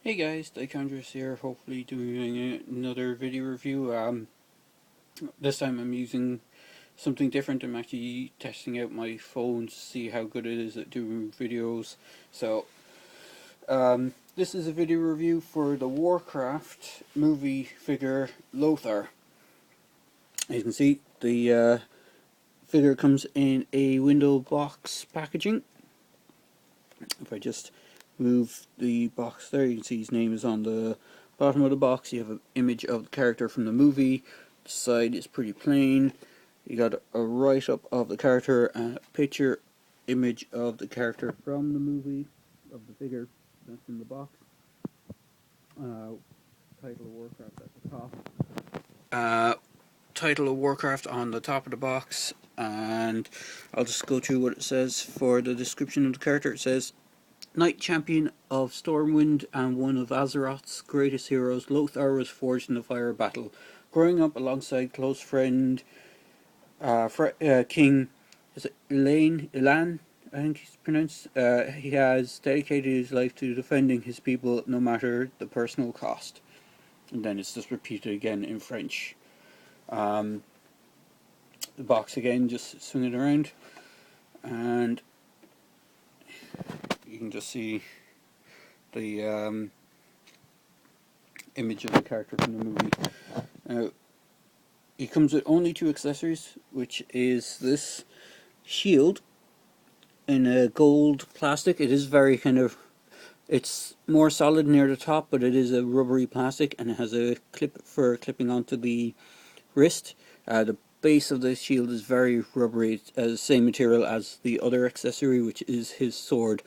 Hey guys, Dichondrous here, hopefully doing another video review. This time I'm using something different. I'm actually testing out my phone to see how good it is at doing videos. So, this is a video review for the Warcraft movie figure Lothar. As you can see, the figure comes in a window box packaging. If I just move the box there, you can see his name is on the bottom of the box. You have an image of the character from the movie. The side is pretty plain. You got a write-up of the character and a picture image of the character from the movie, of the figure that's in the box. Title of Warcraft at the top. Title of Warcraft on the top of the box, and I'll just go through what it says for the description of the character. It says, Knight Champion of Stormwind and one of Azeroth's greatest heroes, Lothar was forged in the fire of battle. Growing up alongside close friend King, is it Ilan, I think he's pronounced. He has dedicated his life to defending his people no matter the personal cost. And then it's just repeated again in French. The box again, just swing it around, and you can just see the image of the character from the movie. Now, he comes with only two accessories, which is this shield in a gold plastic. It is very it's more solid near the top, but it is a rubbery plastic, and it has a clip for clipping onto the wrist. The base of the shield is very rubbery. It's the same material as the other accessory, which is his sword.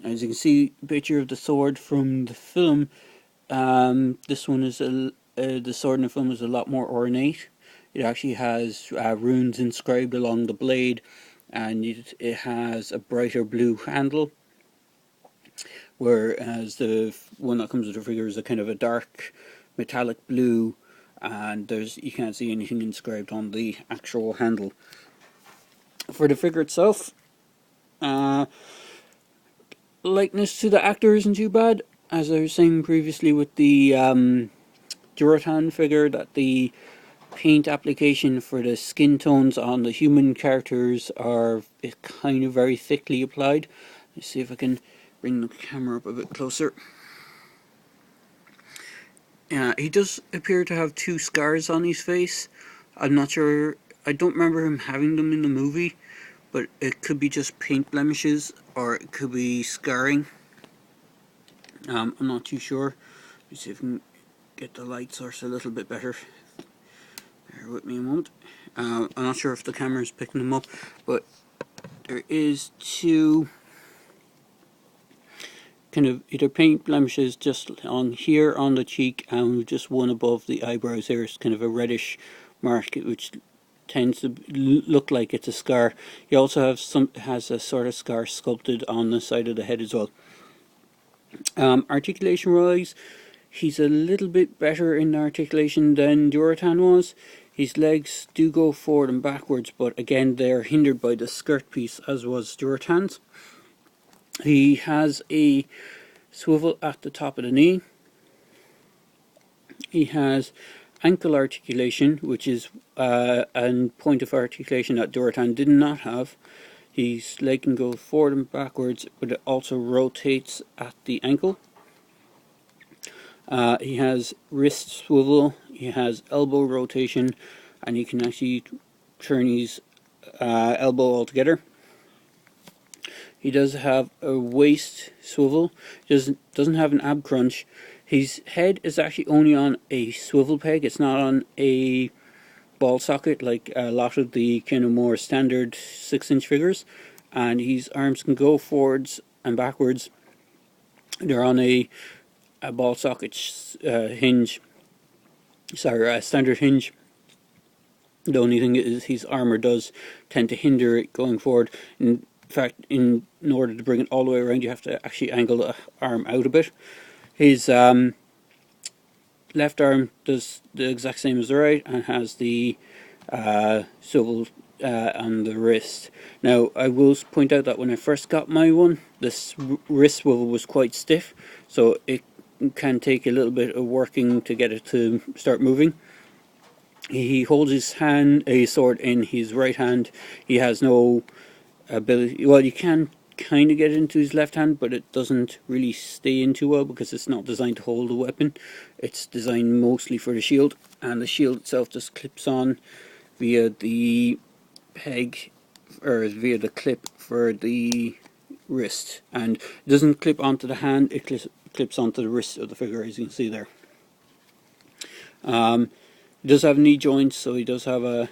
As you can see, a picture of the sword from the film. This one is the sword in the film is a lot more ornate. It actually has runes inscribed along the blade, and it has a brighter blue handle, whereas the one that comes with the figure is a kind of a dark metallic blue, and you can't see anything inscribed on the actual handle. For the figure itself, likeness to the actor isn't too bad. As I was saying previously with the Durotan figure, that the paint application for the skin tones on the human characters are kind of very thickly applied. Let's see if I can bring the camera up a bit closer. He does appear to have two scars on his face. I'm not sure, I don't remember him having them in the movie, but it could be just paint blemishes or it could be scarring. I'm not too sure. Let's see if I can get the light source a little bit better. Bear with me a moment. I'm not sure if the camera is picking them up, but there is two kind of either paint blemishes just on here on the cheek, and just one above the eyebrows. There's kind of a reddish mark which tends to look like it's a scar. He also has a sort of scar sculpted on the side of the head as well. Articulation wise, he's a little bit better in articulation than Durotan was. His legs do go forward and backwards, but again they're hindered by the skirt piece, as was Durotan's. He has a swivel at the top of the knee. He has ankle articulation, which is a point of articulation that Durotan did not have. His leg can go forward and backwards, but it also rotates at the ankle. He has wrist swivel, he has elbow rotation, and he can actually turn his elbow altogether. He does have a waist swivel, doesn't have an ab crunch. His head is actually only on a swivel peg, it's not on a ball socket like a lot of the kind of more standard 6-inch figures. And his arms can go forwards and backwards. They're on a ball socket hinge, a standard hinge. The only thing is his armor does tend to hinder it going forward. In fact, in order to bring it all the way around, you have to actually angle the arm out a bit. His left arm does the exact same as the right and has the swivel on the wrist. Now, I will point out that when I first got my one, this wrist swivel was quite stiff, so it can take a little bit of working to get it to start moving. He holds a sword in his right hand. He has no ability. Well, you can kind of get it into his left hand, but it doesn't really stay in too well because it's not designed to hold a weapon. It's designed mostly for the shield, and the shield itself just clips on via the peg, or via the clip for the wrist, and it doesn't clip onto the hand. It clips onto the wrist of the figure, as you can see there. He does have knee joints, so he does have a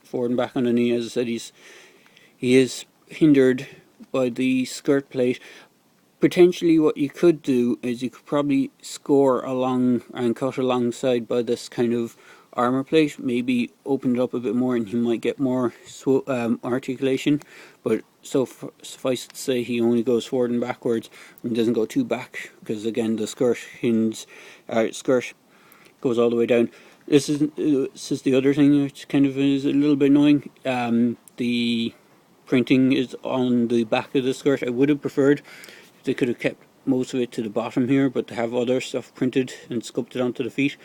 forward and back on the knee. As I said, he is hindered by the skirt plate. Potentially what you could do is you could probably score along and cut alongside by this kind of armor plate, maybe open it up a bit more and he might get more articulation, but suffice it to say he only goes forward and backwards and doesn't go too back, because again the skirt goes all the way down. This is the other thing which kind of is a little bit annoying. The printing is on the back of the skirt. I would have preferred if they could have kept most of it to the bottom here, but they have other stuff printed and sculpted onto the feet.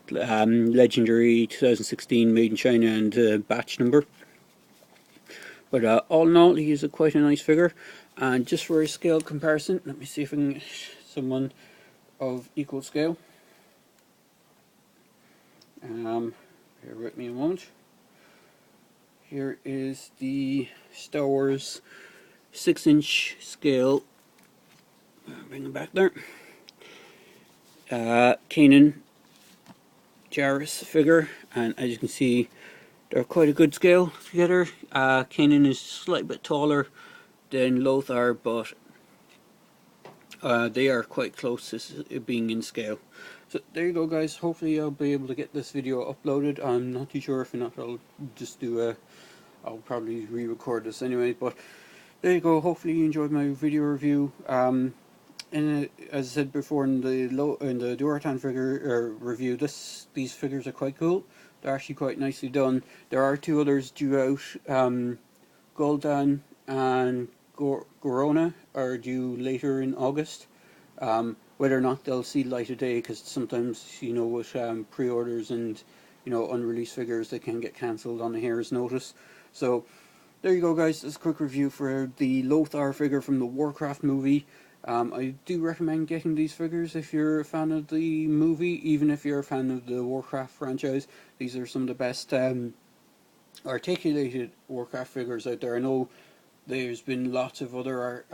Legendary 2016 made in China and batch number. But all in all, he is quite a nice figure. And just for a scale comparison, let me see if I can get someone of equal scale. Bear with me a moment. Here is the Star Wars 6-inch scale. Bring it back there. Kanan Jarrus figure, and as you can see, they're quite a good scale together. Kanan is a slight bit taller than Lothar, but they are quite close to being in scale. So there you go, guys. Hopefully I'll be able to get this video uploaded. I'm not too sure. If not, I'll just do I'll probably re-record this anyway. But there you go. Hopefully you enjoyed my video review. And as I said before in the Duartan figure review, these figures are quite cool. They're actually quite nicely done. There are two others due out. Gul'dan and Gorona are due later in August. Whether or not they'll see light of day, because sometimes, you know, with pre-orders and, you know, unreleased figures, they can get cancelled on a hair's notice. So there you go, guys. This is a quick review for the Lothar figure from the Warcraft movie. I do recommend getting these figures if you're a fan of the movie, even if you're a fan of the Warcraft franchise. These are some of the best articulated Warcraft figures out there. I know there's been lots of other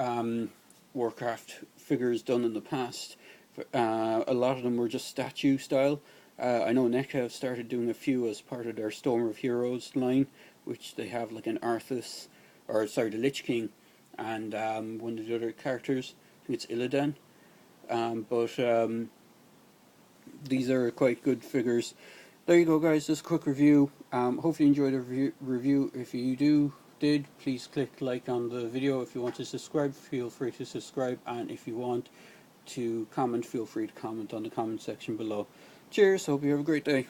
Warcraft figures done in the past. A lot of them were just statue style. I know NECA have started doing a few as part of their Storm of Heroes line, which they have like an Arthas, or sorry, the Lich King, and one of the other characters. I think it's Illidan. But these are quite good figures. There you go, guys. This quick review. Hopefully you enjoyed the review. If you did, please click like on the video. If you want to subscribe, feel free to subscribe, and if you want to comment, feel free to comment on the comment section below. Cheers, hope you have a great day.